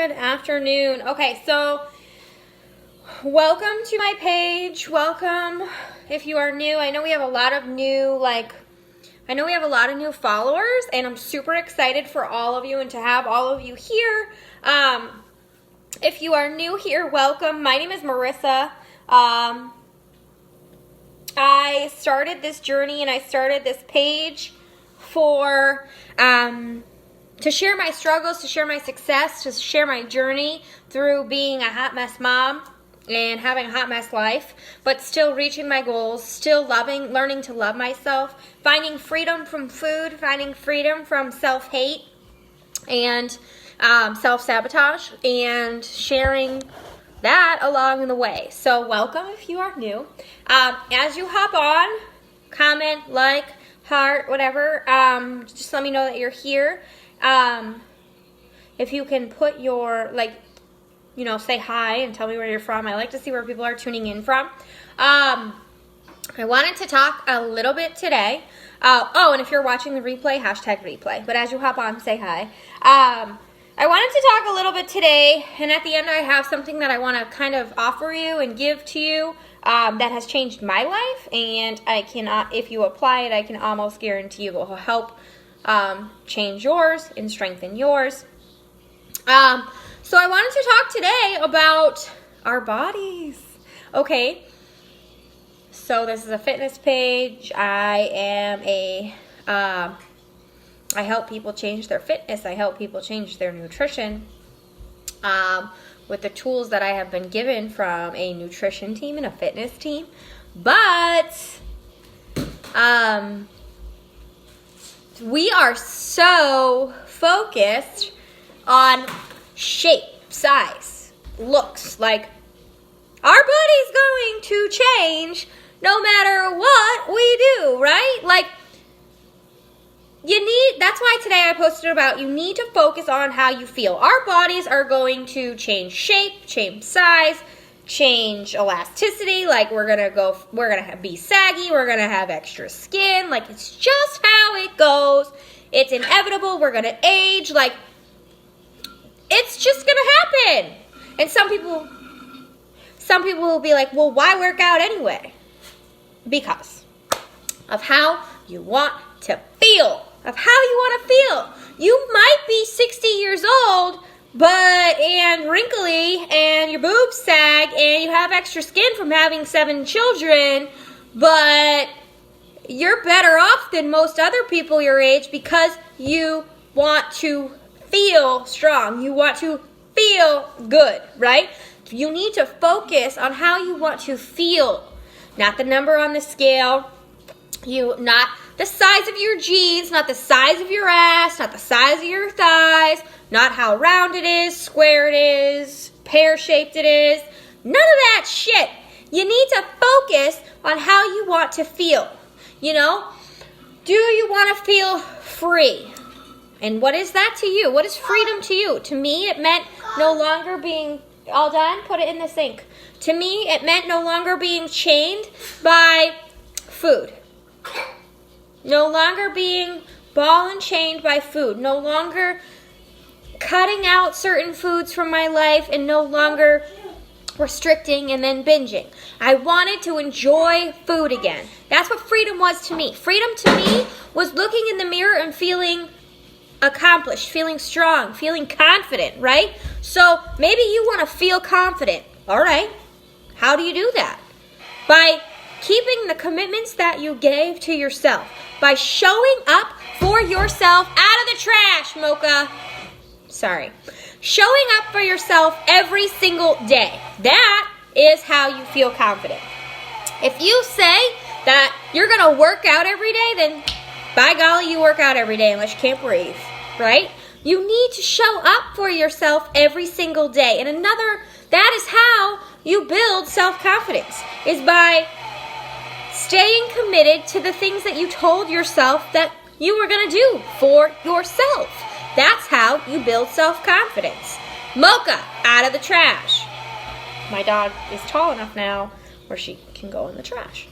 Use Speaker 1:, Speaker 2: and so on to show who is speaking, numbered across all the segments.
Speaker 1: Good afternoon. Okay, so welcome to my page. Welcome if you are new. I know we have a lot of new followers, and I'm super excited for all of you and to have all of you here. If you are new here, welcome. My name is Marissa. I started this journey and I started this page for to share my struggles, to share my success, to share my journey through being a hot mess mom and having a hot mess life, but still reaching my goals, still learning to love myself, finding freedom from food, finding freedom from self-hate and self-sabotage, and sharing that along the way. So welcome if you are new. As you hop on, comment, like, heart, whatever, just let me know that you're here. If you can put your, say hi and tell me where you're from. I like to see where people are tuning in from. I wanted to talk a little bit today. And if you're watching the replay, #replay. But as you hop on, say hi. I wanted to talk a little bit today, and at the end I have something that I want to kind of offer you and give to you that has changed my life, and if you apply it, I can almost guarantee it will help change yours and strengthen yours. So I wanted to talk today about our bodies. Okay, so this is a fitness page. I help people change their fitness. I help people change their nutrition with the tools that I have been given from a nutrition team and a fitness team. But we are so focused on shape, size, looks. Like, our body's going to change no matter what we do, right? Like, that's why today I posted about you need to focus on how you feel. Our bodies are going to change shape, change size, change elasticity. Like, we're gonna be saggy, we're gonna have extra skin. Like, it's just how it goes. It's inevitable. We're gonna age. Like, it's just gonna happen. And some people will be like, well, why work out anyway? Because of how you want to feel. Of how you want to feel. You might be 60 years old, and wrinkly, and your boobs sag, and you have extra skin from having 7 children, but you're better off than most other people your age because you want to feel strong. You want to feel good, right? You need to focus on how you want to feel, not the number on the scale, not the size of your jeans, not the size of your ass, not the size of your thighs, not how round it is, square it is, pear-shaped it is. None of that shit. You need to focus on how you want to feel. Do you want to feel free? And what is that to you? What is freedom to you? To me, it meant no longer being all done. Put it in the sink. To me, it meant no longer being chained by food. No longer being ball and chained by food. No longer cutting out certain foods from my life and no longer restricting and then binging. I wanted to enjoy food again. That's what freedom was to me. Freedom to me was looking in the mirror and feeling accomplished, feeling strong, feeling confident, right? So maybe you want to feel confident. All right. How do you do that? By keeping the commitments that you gave to yourself. By showing up for yourself out of the trash, Mocha. Sorry. Showing up for yourself every single day. That is how you feel confident. If you say that you're going to work out every day, then by golly, you work out every day unless you can't breathe, right? You need to show up for yourself every single day. And that is how you build self-confidence, is by staying committed to the things that you told yourself that you were going to do for yourself. That's how you build self-confidence. Mocha, out of the trash. My dog is tall enough now where she can go in the trash.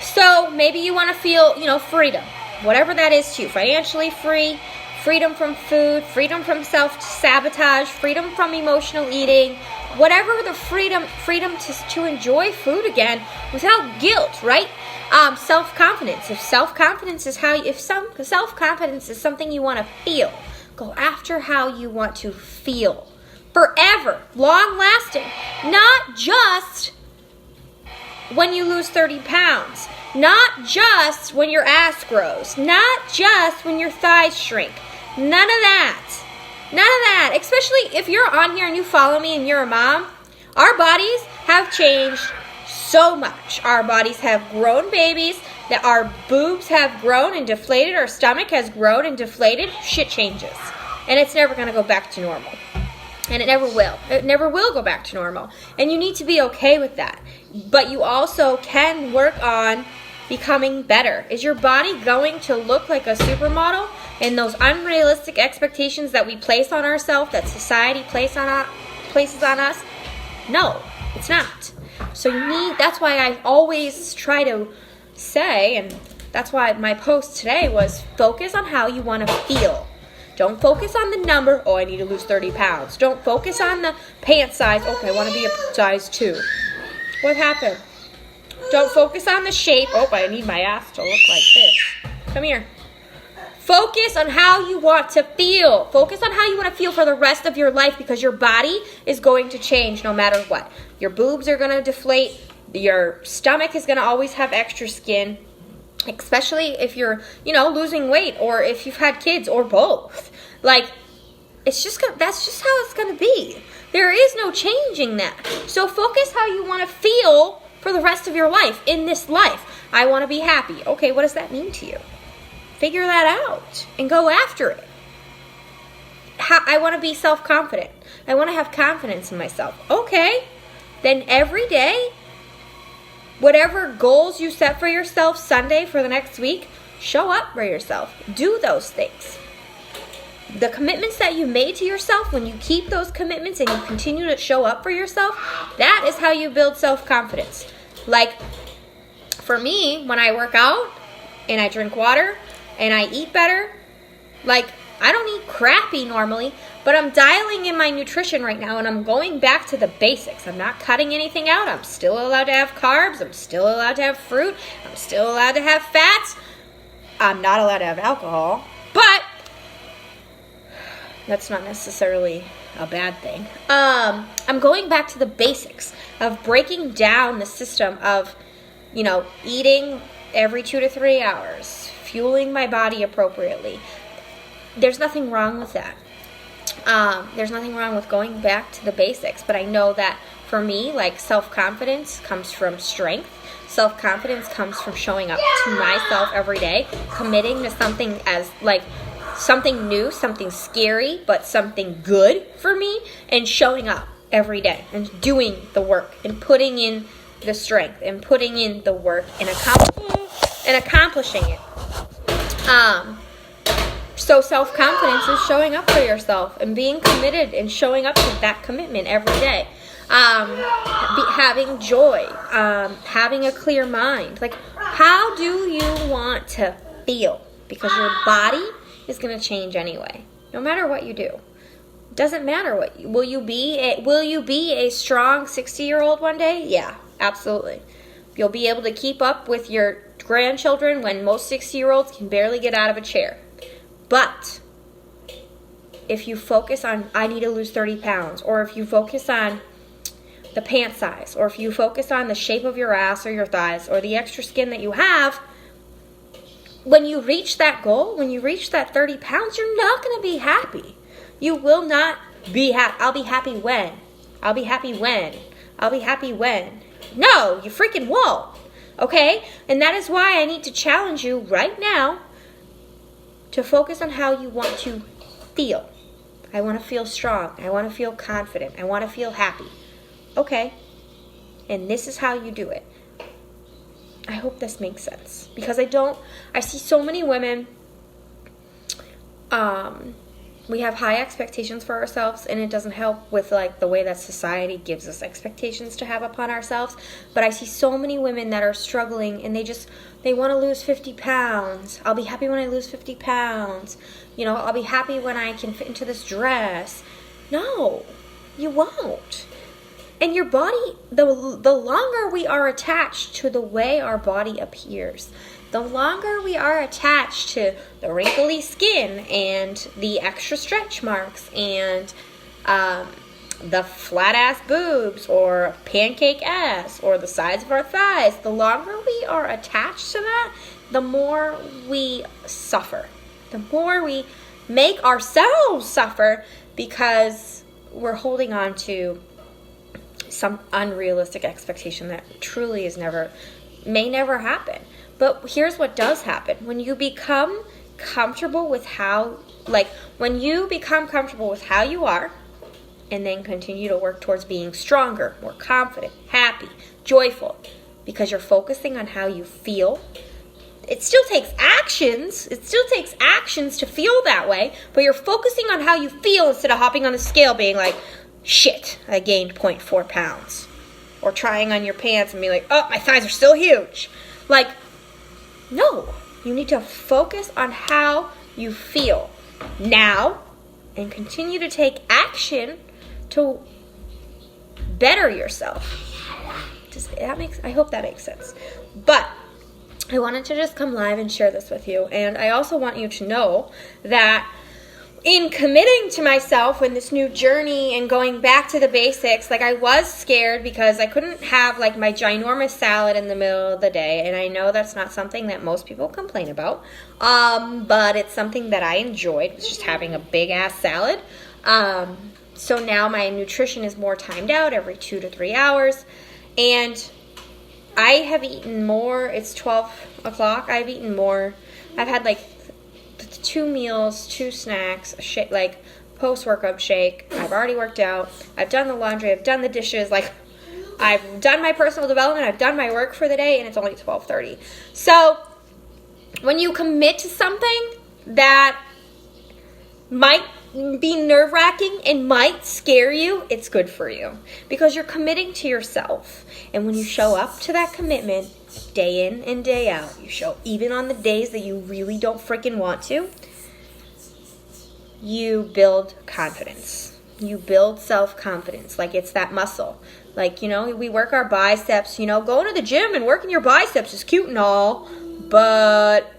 Speaker 1: So maybe you want to feel, freedom. Whatever that is to you. Financially free, freedom from food, freedom from self-sabotage, freedom from emotional eating, whatever the freedom to enjoy food again without guilt, right? Self-confidence. If self-confidence is something you want to feel, go after how you want to feel. Forever, long-lasting, not just when you lose 30 pounds, not just when your ass grows, not just when your thighs shrink. None of that. None of that. Especially if you're on here and you follow me and you're a mom. Our bodies have changed so much. Our bodies have grown babies. That our boobs have grown and deflated. Our stomach has grown and deflated. Shit changes. And it's never going to go back to normal. And it never will. It never will go back to normal. And you need to be okay with that. But you also can work on becoming better. Is your body going to look like a supermodel? And those unrealistic expectations that we place on ourselves, that society places on us? No, it's not. So that's why I always try to say, and that's why my post today was, focus on how you want to feel. Don't focus on the number, oh, I need to lose 30 pounds. Don't focus on the pant size, okay, I want to be a size 2. What happened? Don't focus on the shape, oh, I need my ass to look like this. Come here. Focus on how you want to feel. Focus on how you want to feel for the rest of your life, because your body is going to change no matter what. Your boobs are going to deflate. Your stomach is going to always have extra skin. Especially if you're, losing weight, or if you've had kids, or both. Like, that's just how it's going to be. There is no changing that. So focus how you want to feel for the rest of your life, in this life. I want to be happy. Okay, what does that mean to you? Figure that out and go after it. I want to be self-confident. I want to have confidence in myself. Okay, then every day, whatever goals you set for yourself Sunday for the next week, show up for yourself. Do those things. The commitments that you made to yourself, when you keep those commitments and you continue to show up for yourself, that is how you build self-confidence. Like, for me, when I work out and I drink water and I eat better, like, I don't eat crappy normally, but I'm dialing in my nutrition right now, and I'm going back to the basics. I'm not cutting anything out. I'm still allowed to have carbs. I'm still allowed to have fruit. I'm still allowed to have fats. I'm not allowed to have alcohol, but that's not necessarily a bad thing. I'm going back to the basics of breaking down the system of, eating every 2 to 3 hours, fueling my body appropriately. There's nothing wrong with that. There's nothing wrong with going back to the basics, but I know that for me, like, self-confidence comes from strength. Self-confidence comes from showing up to myself every day, committing to something as, like, something new, something scary, but something good for me, and showing up every day and doing the work and putting in the strength and putting in the work and accomplishing it. So self-confidence is showing up for yourself and being committed and showing up to that commitment every day. Having joy, having a clear mind. Like, how do you want to feel? Because your body is going to change anyway, no matter what you do. Doesn't matter what will you be a strong 60-year-old one day? Yeah, absolutely. You'll be able to keep up with your grandchildren when most 60-year-olds can barely get out of a chair. But if you focus on, I need to lose 30 pounds, or if you focus on the pant size, or if you focus on the shape of your ass or your thighs, or the extra skin that you have, when you reach that goal, when you reach that 30 pounds, you're not going to be happy. You will not be happy. I'll be happy when. I'll be happy when. I'll be happy when. No, you freaking won't. Okay? And that is why I need to challenge you right now to focus on how you want to feel. I want to feel strong. I want to feel confident. I want to feel happy. Okay. And this is how you do it. I hope this makes sense. Because I see so many women we have high expectations for ourselves, and it doesn't help with like the way that society gives us expectations to have upon ourselves. But I see so many women that are struggling, and they want to lose 50 pounds. I'll be happy when I lose 50 pounds. You know, I'll be happy when I can fit into this dress. No, you won't. And your body, the longer we are attached to the way our body appears, the longer we are attached to the wrinkly skin and the extra stretch marks and the flat ass boobs or pancake ass or the size of our thighs, the longer we are attached to that, the more we suffer. The more we make ourselves suffer because we're holding on to some unrealistic expectation that truly may never happen. But here's what does happen. When you become comfortable with when you become comfortable with how you are, and then continue to work towards being stronger, more confident, happy, joyful, because you're focusing on how you feel. It still takes actions. It still takes actions to feel that way, but you're focusing on how you feel instead of hopping on the scale being like, shit, I gained 0.4 pounds. Or trying on your pants and being like, oh, my thighs are still huge. Like, no, you need to focus on how you feel now and continue to take action to better yourself. I hope that makes sense. But I wanted to just come live and share this with you. And I also want you to know that in committing to myself in this new journey and going back to the basics, like I was scared because I couldn't have like my ginormous salad in the middle of the day. And I know that's not something that most people complain about. But it's something that I enjoyed, was just having a big ass salad. So now my nutrition is more timed out every 2 to 3 hours. And I have eaten more. It's 12 o'clock. I've eaten more. I've had like 2 meals, 2 snacks, like post-workout shake. I've already worked out. I've done the laundry. I've done the dishes. Like, I've done my personal development. I've done my work for the day, and it's only 12:30. So when you commit to something that might be nerve-wracking and might scare you, it's good for you because you're committing to yourself. And when you show up to that commitment day in and day out, you show even on the days that you really don't freaking want to, you build confidence. You build self-confidence. Like, it's that muscle. Like, you know, we work our biceps. You know, going to the gym and working your biceps is cute and all, but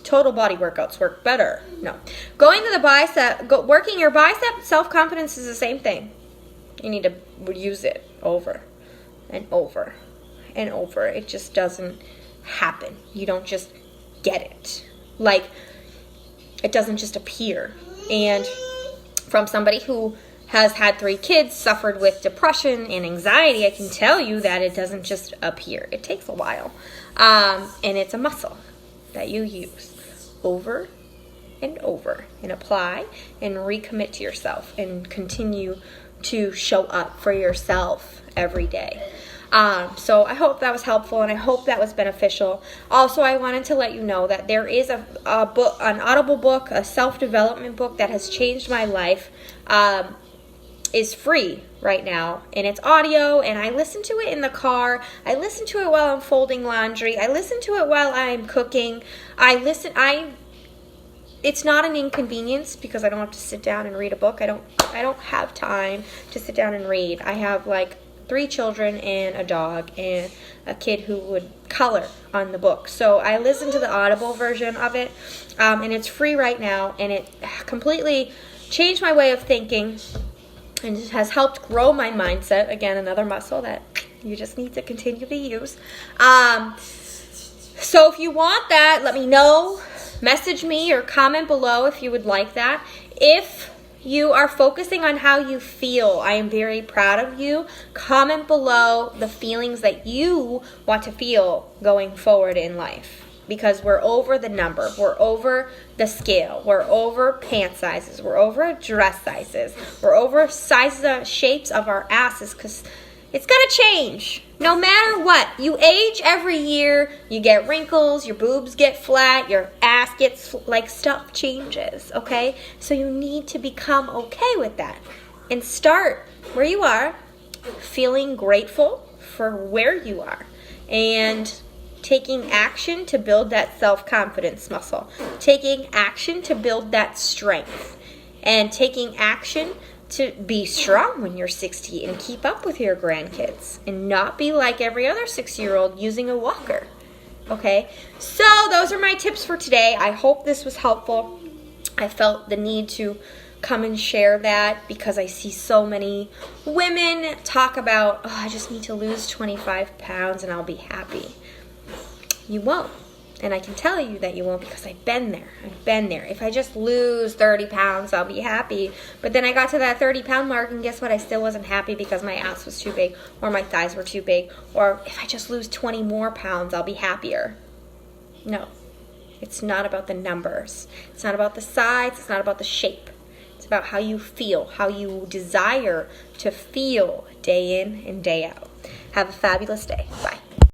Speaker 1: total body workouts work better. No. Going to the working your bicep, self-confidence is the same thing. You need to use it over and over and over. It just doesn't happen. You don't just get it. Like, it doesn't just appear. And from somebody who has had 3 kids, suffered with depression and anxiety, I can tell you that it doesn't just appear. It takes a while. And it's a muscle that you use over and over and apply and recommit to yourself and continue to show up for yourself every day. So I hope that was helpful and I hope that was beneficial. Also, I wanted to let you know that there is a book, an Audible book, a self-development book that has changed my life, is free right now, and it's audio, and I listen to it in the car. I listen to it while I'm folding laundry. I listen to it while I'm cooking. It's not an inconvenience because I don't have to sit down and read a book. I don't have time to sit down and read. I have like 3 children and a dog and a kid who would color on the book. So I listen to the Audible version of it, and it's free right now, and it completely changed my way of thinking and it has helped grow my mindset. Again, another muscle that you just need to continue to use. So if you want that, let me know. Message me or comment below if you would like that. If you are focusing on how you feel, I am very proud of you. Comment below the feelings that you want to feel going forward in life. Because we're over the number. We're over the scale. We're over pant sizes. We're over dress sizes. We're over sizes, shapes of our asses. Because it's going to change. No matter what. You age every year. You get wrinkles. Your boobs get flat. Your ass gets, like, stuff changes, okay? So you need to become okay with that and start where you are, feeling grateful for where you are, and taking action to build that self-confidence muscle, taking action to build that strength, and taking action to be strong when you're 60 and keep up with your grandkids and not be like every other 6-year-old using a walker. Okay, so those are my tips for today. I hope this was helpful. I felt the need to come and share that because I see so many women talk about, oh, I just need to lose 25 pounds and I'll be happy. You won't. And I can tell you that you won't because I've been there. I've been there. If I just lose 30 pounds, I'll be happy. But then I got to that 30-pound mark, and guess what? I still wasn't happy because my ass was too big or my thighs were too big. Or if I just lose 20 more pounds, I'll be happier. No. It's not about the numbers. It's not about the size. It's not about the shape. It's about how you feel, how you desire to feel day in and day out. Have a fabulous day. Bye.